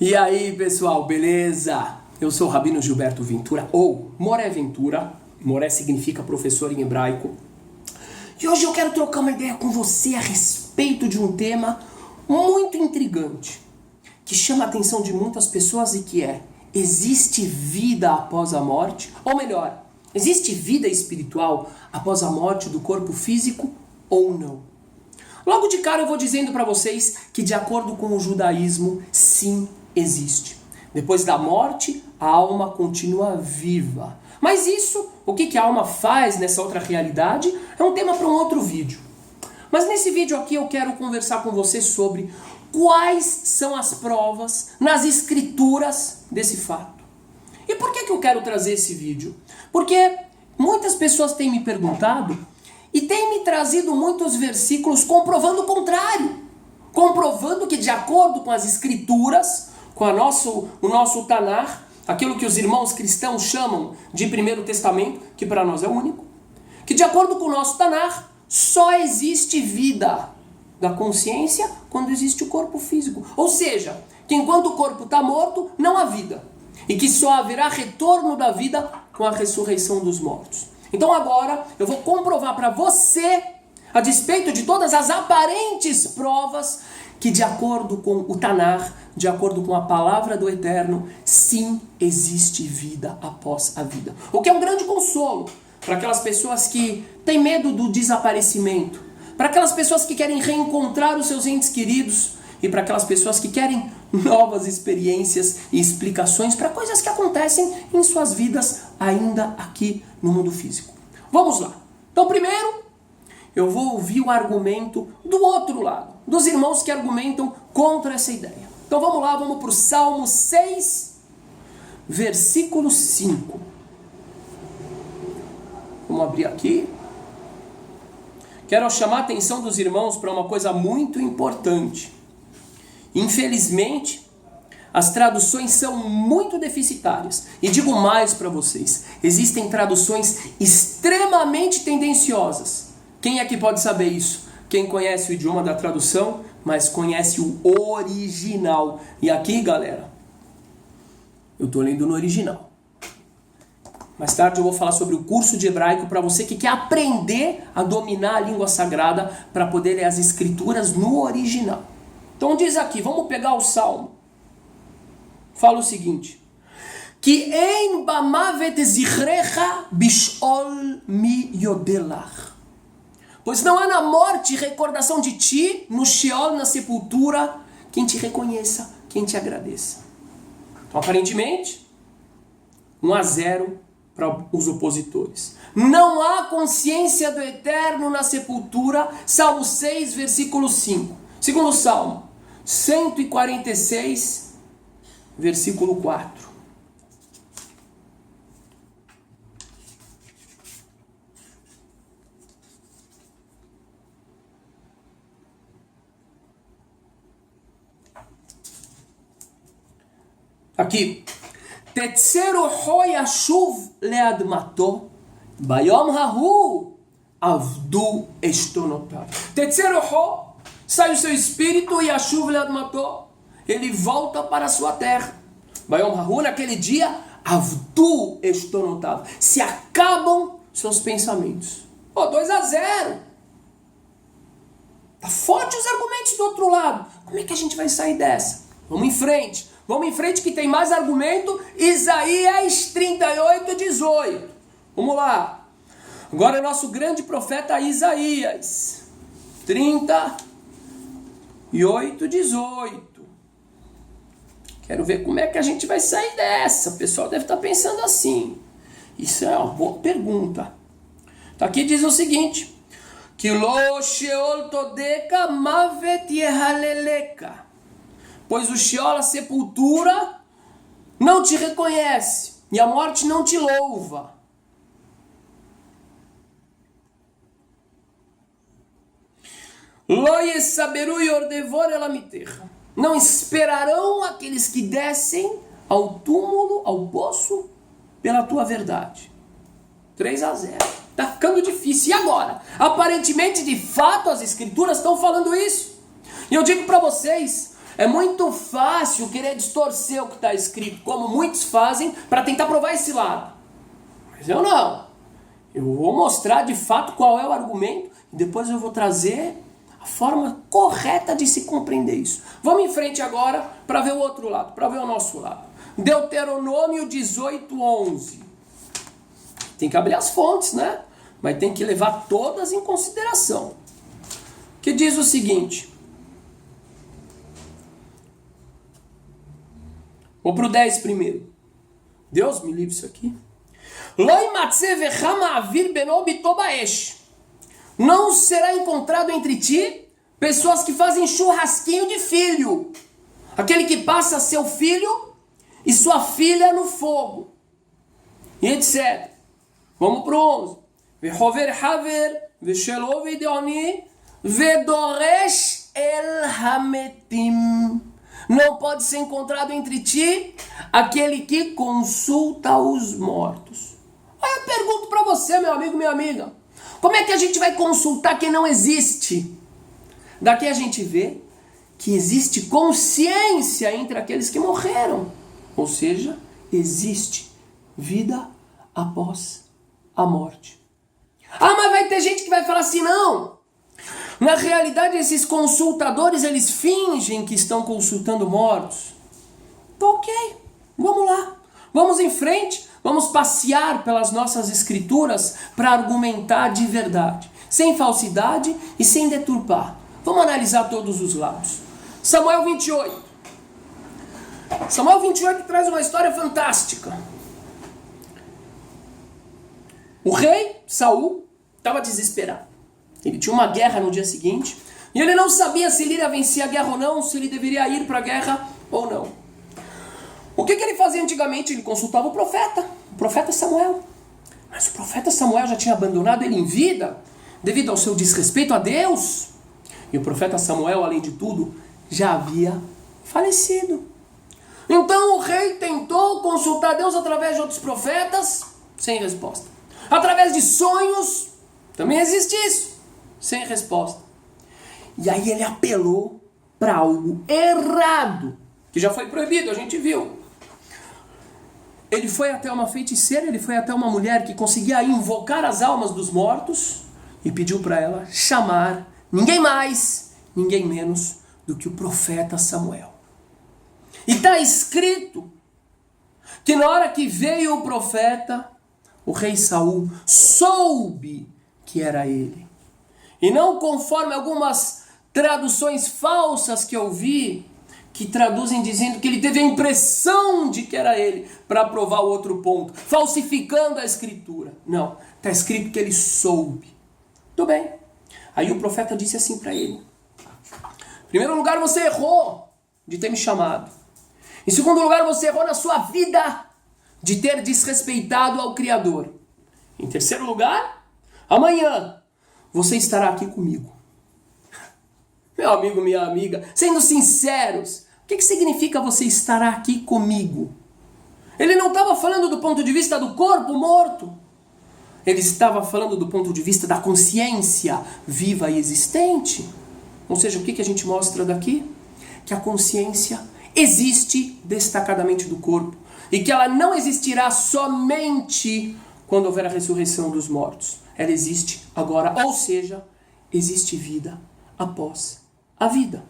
E aí, pessoal, beleza? Eu sou o Rabino Gilberto Ventura, ou Moré Ventura. Moré significa professor em hebraico. E hoje eu quero trocar uma ideia com você a respeito de um tema muito intrigante, que chama a atenção de muitas pessoas e que é: existe vida após a morte? Ou melhor, existe vida espiritual após a morte do corpo físico ou não? Logo de cara eu vou dizendo para vocês que, de acordo com o judaísmo, sim, existe. Depois da morte, a alma continua viva. Mas isso, o que a alma faz nessa outra realidade, é um tema para um outro vídeo. Mas nesse vídeo aqui eu quero conversar com você sobre quais são as provas nas escrituras desse fato. E por que eu quero trazer esse vídeo? Porque muitas pessoas têm me perguntado e têm me trazido muitos versículos comprovando o contrário. Comprovando que, de acordo com as escrituras, com o nosso Tanar, aquilo que os irmãos cristãos chamam de Primeiro Testamento, que para nós é único, que, de acordo com o nosso Tanar, só existe vida da consciência quando existe o corpo físico. Ou seja, que enquanto o corpo está morto, não há vida. E que só haverá retorno da vida com a ressurreição dos mortos. Então agora eu vou comprovar para você, a despeito de todas as aparentes provas, que, de acordo com o Tanar, de acordo com a palavra do Eterno, sim, existe vida após a vida. O que é um grande consolo para aquelas pessoas que têm medo do desaparecimento, para aquelas pessoas que querem reencontrar os seus entes queridos e para aquelas pessoas que querem novas experiências e explicações para coisas que acontecem em suas vidas ainda aqui no mundo físico. Vamos lá. Então, primeiro, eu vou ouvir o argumento do outro lado, dos irmãos que argumentam contra essa ideia. Então vamos lá, vamos para o Salmo 6, versículo 5. Vamos abrir aqui. Quero chamar a atenção dos irmãos para uma coisa muito importante. Infelizmente, as traduções são muito deficitárias. E digo mais para vocês, existem traduções extremamente tendenciosas. Quem aqui pode saber isso? Quem conhece o idioma da tradução, mas conhece o original. E aqui, galera, eu estou lendo no original. Mais tarde eu vou falar sobre o curso de hebraico para você que quer aprender a dominar a língua sagrada para poder ler as escrituras no original. Então diz aqui, vamos pegar o Salmo. Fala o seguinte: Ki ein bamavet zichrecha bishol mi yodelach. Pois não há na morte recordação de ti, no Sheol, na sepultura, quem te reconheça, quem te agradeça. Então, aparentemente, 1-0 para os opositores. Não há consciência do Eterno na sepultura, Salmo 6, versículo 5. Segundo Salmo, 146, versículo 4. Aqui, Tetzeru ho yashuv leadmato, bayom hahu avdu estonotav. Tetzeru ho, sai o seu espírito, yashuv leadmato, ele volta para a sua terra. Bayom hahu, naquele dia, avdu estonotav, se acabam seus pensamentos. 2-0. Tá forte os argumentos do outro lado. Como é que a gente vai sair dessa? Vamos em frente. Vamos em frente que tem mais argumento. Isaías 38, 18. Vamos lá. Agora é nosso grande profeta Isaías. 38, 18. Quero ver como é que a gente vai sair dessa. O pessoal deve estar pensando assim. Isso é uma boa pergunta. Então aqui diz o seguinte: Que lo sheol todeka mavet yehaleleka. Pois o Sheol, a sepultura, não te reconhece, e a morte não te louva. Lo yesaberu yordevor elamiterra. Não esperarão aqueles que descem ao túmulo, ao poço, pela tua verdade. 3-0. Tá ficando difícil. E agora? Aparentemente, de fato, as escrituras estão falando isso. E eu digo para vocês É muito fácil querer distorcer o que está escrito, como muitos fazem, para tentar provar esse lado. Mas eu não. Eu vou mostrar de fato qual é o argumento e depois eu vou trazer a forma correta de se compreender isso. Vamos em frente agora para ver o outro lado, para ver o nosso lado. Deuteronômio 18:11. Tem que abrir as fontes, né? Mas tem que levar todas em consideração. Que diz o seguinte. Vou pro 10 primeiro. Deus me livre isso aqui. Não será encontrado entre ti pessoas que fazem churrasquinho de filho. Aquele que passa seu filho e sua filha no fogo. E etc. Vamos pro 11. Vehover haver, veshelo vedeoni, vedoresh el hametim. Não pode ser encontrado entre ti aquele que consulta os mortos. Aí eu pergunto para você, meu amigo, minha amiga, como é que a gente vai consultar quem não existe? Daqui a gente vê que existe consciência entre aqueles que morreram. Ou seja, existe vida após a morte. Ah, mas vai ter gente que vai falar assim, não. Na realidade, esses consultadores, eles fingem que estão consultando mortos. Ok, vamos lá. Vamos em frente, vamos passear pelas nossas escrituras para argumentar de verdade. Sem falsidade e sem deturpar. Vamos analisar todos os lados. Samuel 28. Samuel 28 traz uma história fantástica. O rei Saul estava desesperado. Ele tinha uma guerra no dia seguinte e ele não sabia se ele iria vencer a guerra ou não, se ele deveria ir para a guerra ou não. O que ele fazia antigamente? Ele consultava o profeta Samuel. Mas o profeta Samuel já tinha abandonado ele em vida devido ao seu desrespeito a Deus. E o profeta Samuel, além de tudo, já havia falecido. Então o rei tentou consultar Deus através de outros profetas, sem resposta. Através de sonhos, também existe isso, sem resposta. E aí ele apelou para algo errado, que já foi proibido, a gente viu. Ele foi até uma feiticeira, ele foi até uma mulher que conseguia invocar as almas dos mortos e pediu para ela chamar ninguém mais, ninguém menos do que o profeta Samuel. E está escrito que na hora que veio o profeta, o rei Saul soube que era ele. E não conforme algumas traduções falsas que eu vi, que traduzem dizendo que ele teve a impressão de que era ele, para provar o outro ponto, falsificando a escritura. Não, está escrito que ele soube. Tudo bem. Aí o profeta disse assim para ele. Em primeiro lugar, você errou de ter me chamado. Em segundo lugar, você errou na sua vida de ter desrespeitado ao Criador. Em terceiro lugar, amanhã você estará aqui comigo. Meu amigo, minha amiga, sendo sinceros, o que significa você estará aqui comigo? Ele não estava falando do ponto de vista do corpo morto. Ele estava falando do ponto de vista da consciência viva e existente. Ou seja, o que a gente mostra daqui? Que a consciência existe destacadamente do corpo. E que ela não existirá somente quando houver a ressurreição dos mortos. Ela existe agora, ou seja, existe vida após a vida.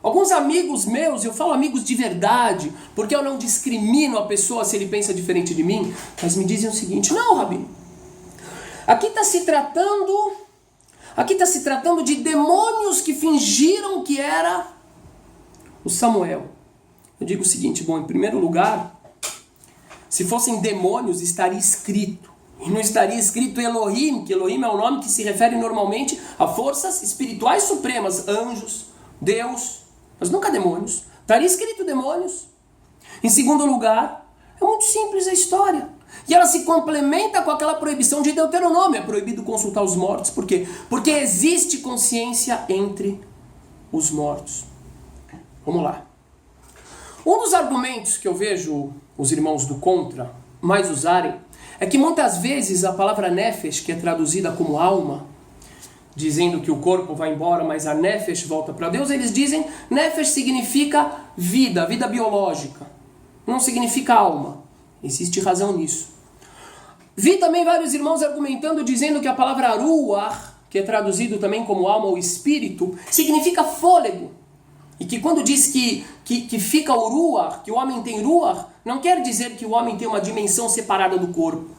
Alguns amigos meus, eu falo amigos de verdade, porque eu não discrimino a pessoa se ele pensa diferente de mim, mas me dizem o seguinte, não, Rabino, aqui está se tratando de demônios que fingiram que era o Samuel. Eu digo o seguinte, bom, em primeiro lugar, se fossem demônios, estaria escrito. E não estaria escrito Elohim, que Elohim é um nome que se refere normalmente a forças espirituais supremas, anjos, Deus, mas nunca demônios. Estaria escrito demônios. Em segundo lugar, é muito simples a história. E ela se complementa com aquela proibição de Deuteronômio. É proibido consultar os mortos. Por quê? Porque existe consciência entre os mortos. Vamos lá. Um dos argumentos que eu vejo os irmãos do contra mais usarem é que muitas vezes a palavra nefesh, que é traduzida como alma, dizendo que o corpo vai embora, mas a nefesh volta para Deus, eles dizem nefesh significa vida, vida biológica. Não significa alma. Existe razão nisso. Vi também vários irmãos argumentando, dizendo que a palavra ruach, que é traduzido também como alma ou espírito, significa fôlego. E que quando diz que fica o ruach, que o homem tem ruach, não quer dizer que o homem tem uma dimensão separada do corpo.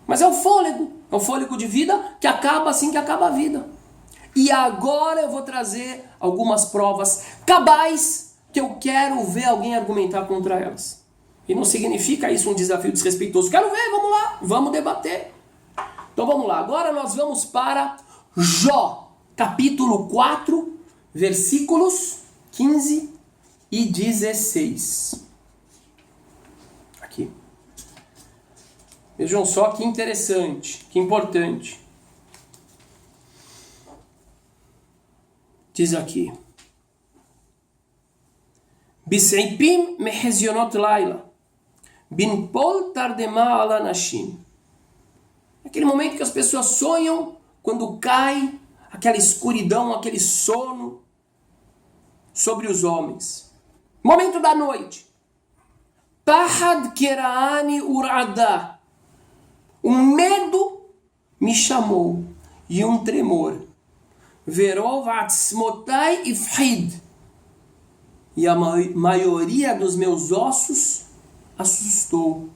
Mas é o fôlego de vida que acaba assim que acaba a vida. E agora eu vou trazer algumas provas cabais que eu quero ver alguém argumentar contra elas. E não significa isso um desafio desrespeitoso. Quero ver, vamos lá, vamos debater. Então vamos lá, agora nós vamos para Jó, capítulo 4, versículos 15 e 16. Aqui. Vejam só que interessante, que importante. Diz aqui. Bis'ipim mehezionot laila. Bin pol tardema ala nashim. Aquele momento que as pessoas sonham quando cai aquela escuridão, aquele sono sobre os homens. Momento da noite. Pahad keraani urada. Um medo me chamou e um tremor. Verov atzmotai ifhid. E a maioria dos meus ossos assustou.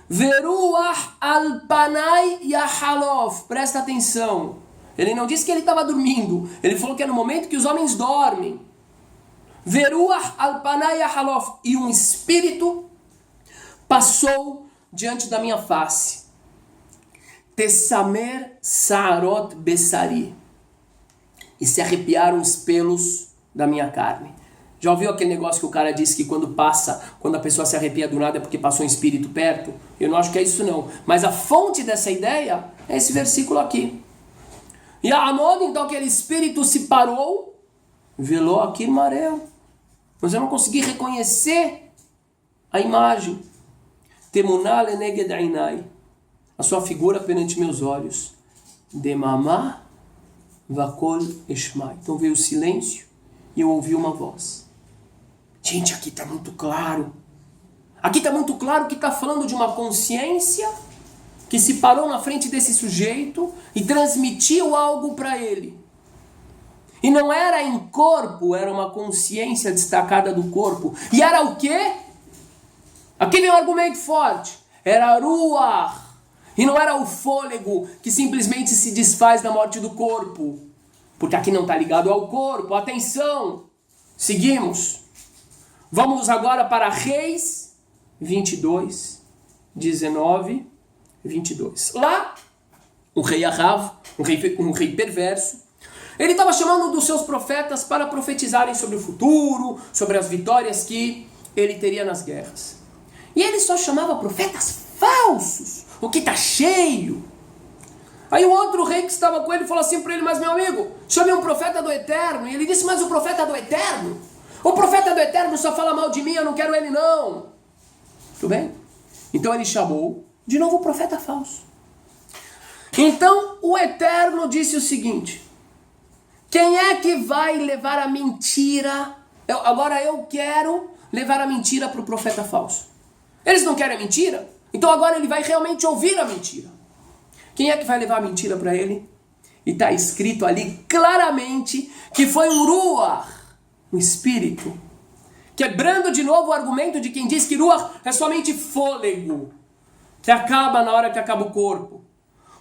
Veruach alpanai yahalof. Presta atenção. Ele não disse que ele estava dormindo. Ele falou que é no momento que os homens dormem. Veruach alpanai yahalof. E um espírito passou diante da minha face. Tessamer saarot besari. E se arrepiaram os pelos da minha carne. Já ouviu aquele negócio que o cara disse que quando a pessoa se arrepia do nada é porque passou um espírito perto? Eu não acho que é isso não. Mas a fonte dessa ideia é esse versículo aqui. E a Amod, então aquele espírito se parou, velou aqui no mareu. Mas eu não consegui reconhecer a imagem. Temunah leneged ainai. A sua figura perante meus olhos. Demamá vakol eshmai. Então veio o silêncio e eu ouvi uma voz. Gente, aqui está muito claro. Aqui está muito claro que está falando de uma consciência que se parou na frente desse sujeito e transmitiu algo para ele. E não era em corpo, era uma consciência destacada do corpo. E era o quê? Aqui vem um argumento forte. Era ruach. E não era o fôlego que simplesmente se desfaz na morte do corpo. Porque aqui não está ligado ao corpo. Atenção! Seguimos. Vamos agora para Reis 22, 19, 22. Lá, o rei Ahav, um rei perverso, ele estava chamando dos seus profetas para profetizarem sobre o futuro, sobre as vitórias que ele teria nas guerras. E ele só chamava profetas falsos, o que está cheio. Aí o outro rei que estava com ele falou assim para ele: mas meu amigo, chame um profeta do Eterno. E ele disse: mas o profeta do Eterno? O profeta do Eterno só fala mal de mim, eu não quero ele não. Tudo bem? Então ele chamou de novo o profeta falso. Então o Eterno disse o seguinte: quem é que vai levar a mentira? Agora eu quero levar a mentira para o profeta falso. Eles não querem a mentira? Então agora ele vai realmente ouvir a mentira. Quem é que vai levar a mentira para ele? E está escrito ali claramente que foi um ruach, um espírito, quebrando de novo o argumento de quem diz que ruach é somente fôlego, que acaba na hora que acaba o corpo.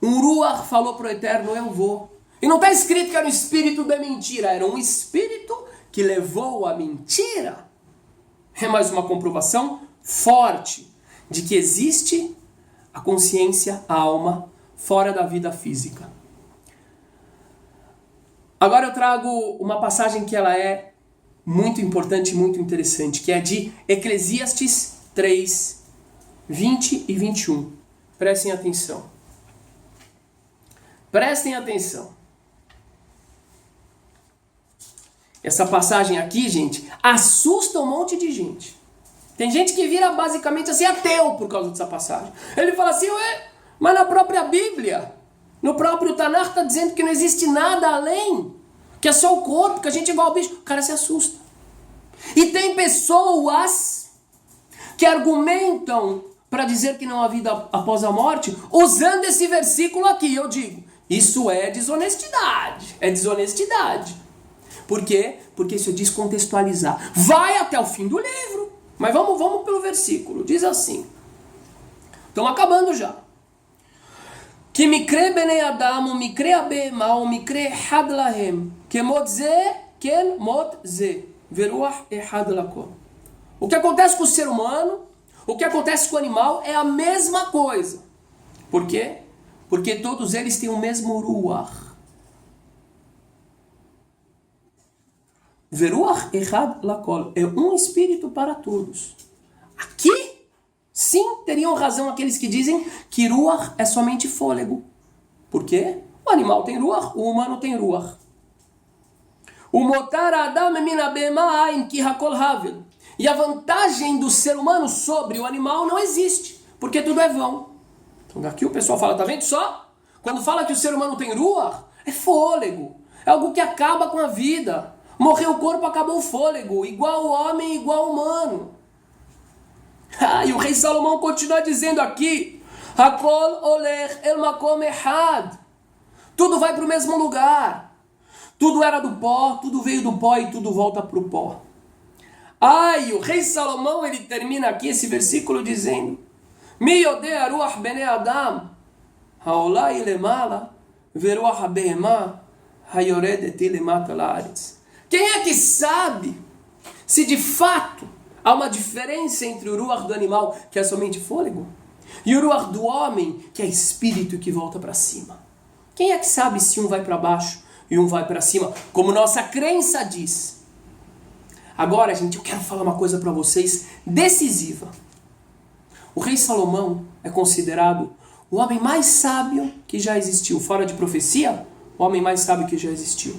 Um ruach falou para o Eterno: eu vou. E não está escrito que era um espírito da mentira, era um espírito que levou a mentira. É mais uma comprovação forte de que existe a consciência, a alma, fora da vida física. Agora eu trago uma passagem que ela é muito importante e muito interessante, que é de Eclesiastes 3, 20 e 21. Prestem atenção. Prestem atenção. Essa passagem aqui, gente, assusta um monte de gente. Tem gente que vira basicamente assim ateu por causa dessa passagem. Ele fala assim: ué, mas na própria Bíblia No próprio Tanakh está dizendo que não existe nada além, que é só o corpo, que a gente é igual ao bicho. O cara se assusta. E tem pessoas que argumentam para dizer que não há vida após a morte, usando esse versículo aqui. Eu digo, isso é desonestidade. É desonestidade. Por quê? Porque isso é descontextualizar. Vai até o fim do livro. Mas vamos pelo versículo. Diz assim. Estamos acabando já. Que mikre bnei adam, mikre abema, mikre had lahem, kemot ze, ken mot ze, veruach ehad lakol. O que acontece com o ser humano, o que acontece com o animal é a mesma coisa. Por quê? Porque todos eles têm o mesmo ruach. Veruach ehad lakol é um espírito para todos. Aqui sim, teriam razão aqueles que dizem que ruach é somente fôlego. Por quê? O animal tem ruach, o humano tem ruach. O motar adam min abema ain ki hakol havel. E a vantagem do ser humano sobre o animal não existe, porque tudo é vão. Então aqui o pessoal fala, tá vendo só? Quando fala que o ser humano tem ruach, é fôlego. É algo que acaba com a vida. Morreu o corpo, acabou o fôlego. Igual o homem, igual o humano. E o rei Salomão continua dizendo aqui, Hakol oler el makom ehad. Tudo vai para o mesmo lugar. Tudo era do pó, tudo veio do pó e tudo volta para o pó. O rei Salomão, ele termina aqui esse versículo dizendo, Mi yodea ruach bnei adam, haolai lemala, veruach behemah, hayoredet lemata laaretz. Quem é que sabe se de fato há uma diferença entre o ruach do animal, que é somente fôlego, e o ruach do homem, que é espírito que volta para cima? Quem é que sabe se um vai para baixo e um vai para cima, como nossa crença diz? Agora, gente, eu quero falar uma coisa para vocês decisiva. O rei Salomão é considerado o homem mais sábio que já existiu. Fora de profecia, o homem mais sábio que já existiu.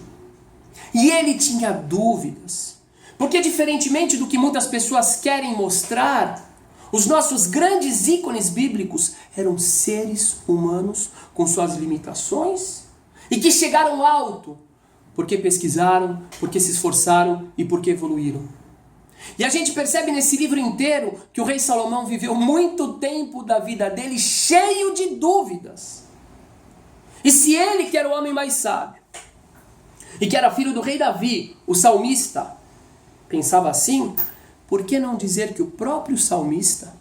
E ele tinha dúvidas. Porque diferentemente do que muitas pessoas querem mostrar, os nossos grandes ícones bíblicos eram seres humanos com suas limitações e que chegaram alto porque pesquisaram, porque se esforçaram e porque evoluíram. E a gente percebe nesse livro inteiro que o rei Salomão viveu muito tempo da vida dele cheio de dúvidas. E se ele, que era o homem mais sábio, e que era filho do rei Davi, o salmista, pensava assim, por que não dizer que o próprio salmista,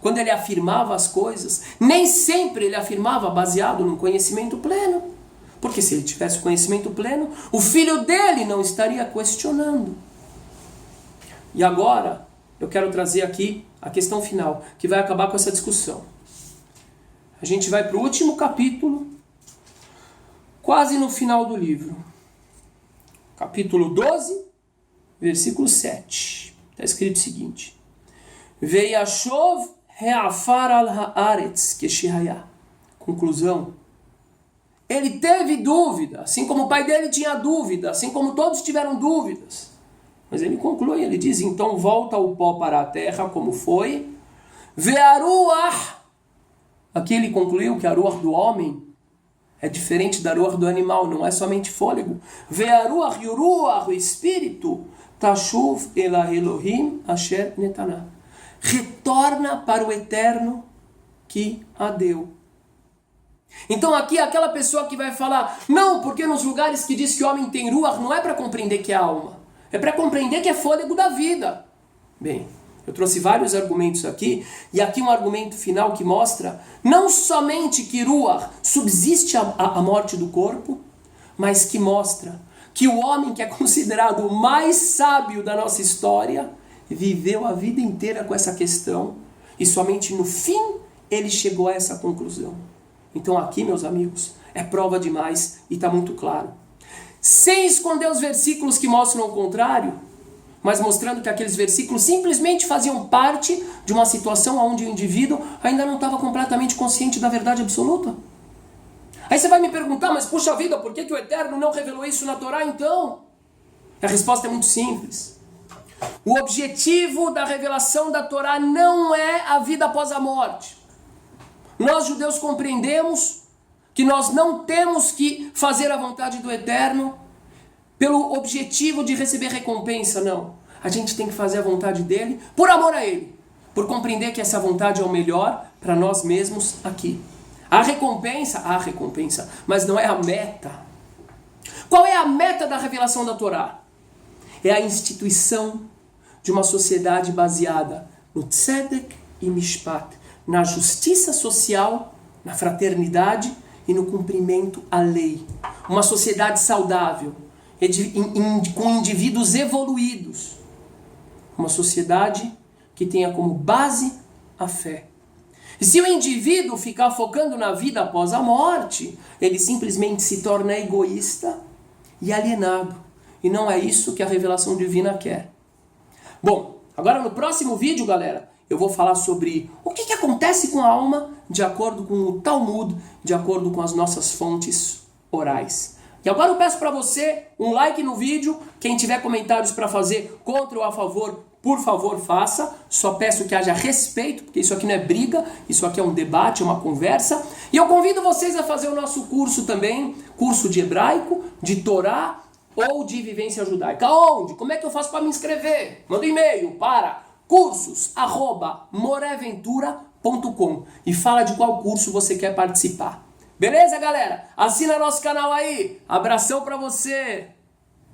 quando ele afirmava as coisas, nem sempre ele afirmava baseado no conhecimento pleno? Porque se ele tivesse o conhecimento pleno, o filho dele não estaria questionando. E agora, eu quero trazer aqui a questão final, que vai acabar com essa discussão. A gente vai para o último capítulo, quase no final do livro. Capítulo 12, versículo 7. Está escrito o seguinte. Veiashov reafar al haaretz keshihaya. Conclusão. Ele teve dúvida, assim como o pai dele tinha dúvida, assim como todos tiveram dúvidas. Mas ele conclui, ele diz, então volta o pó para a terra como foi. Ve'aruach. Aqui ele concluiu que a ruach do homem é diferente da ruach do animal, não é somente fôlego. Ve'aruach e o ruach, o espírito, tashuv ela Elohim asher netaná. Retorna para o eterno que a deu. Então aqui aquela pessoa que vai falar, não, porque nos lugares que diz que o homem tem ruach, não é para compreender que é alma, é para compreender que é fôlego da vida. Bem, eu trouxe vários argumentos aqui, e aqui um argumento final que mostra, não somente que ruach subsiste a morte do corpo, mas que mostra que o homem que é considerado o mais sábio da nossa história, viveu a vida inteira com essa questão, e somente no fim ele chegou a essa conclusão. Então aqui, meus amigos, é prova demais e está muito claro. Sem esconder os versículos que mostram o contrário, mas mostrando que aqueles versículos simplesmente faziam parte de uma situação onde o indivíduo ainda não estava completamente consciente da verdade absoluta. Aí você vai me perguntar, mas puxa vida, por que o Eterno não revelou isso na Torá então? A resposta é muito simples. O objetivo da revelação da Torá não é a vida após a morte. Nós, judeus, compreendemos que nós não temos que fazer a vontade do Eterno pelo objetivo de receber recompensa, não. A gente tem que fazer a vontade dele por amor a ele, por compreender que essa vontade é o melhor para nós mesmos aqui. Há recompensa, mas não é a meta. Qual é a meta da revelação da Torá? É a instituição de uma sociedade baseada no tzedek e mishpat, na justiça social, na fraternidade e no cumprimento à lei. Uma sociedade saudável, com indivíduos evoluídos. Uma sociedade que tenha como base a fé. E se o indivíduo ficar focando na vida após a morte, ele simplesmente se torna egoísta e alienado. E não é isso que a revelação divina quer. Bom, agora no próximo vídeo, galera, eu vou falar sobre o que acontece com a alma de acordo com o Talmud, de acordo com as nossas fontes orais. E agora eu peço para você um like no vídeo. Quem tiver comentários para fazer contra ou a favor, por favor, faça. Só peço que haja respeito, porque isso aqui não é briga, isso aqui é um debate, é uma conversa. E eu convido vocês a fazer o nosso curso também, curso de hebraico, de Torá ou de vivência judaica. Onde? Como é que eu faço para me inscrever? Manda um e-mail para cursos@moreventura.com e fala de qual curso você quer participar. Beleza, galera? Assina nosso canal aí. Abração pra você.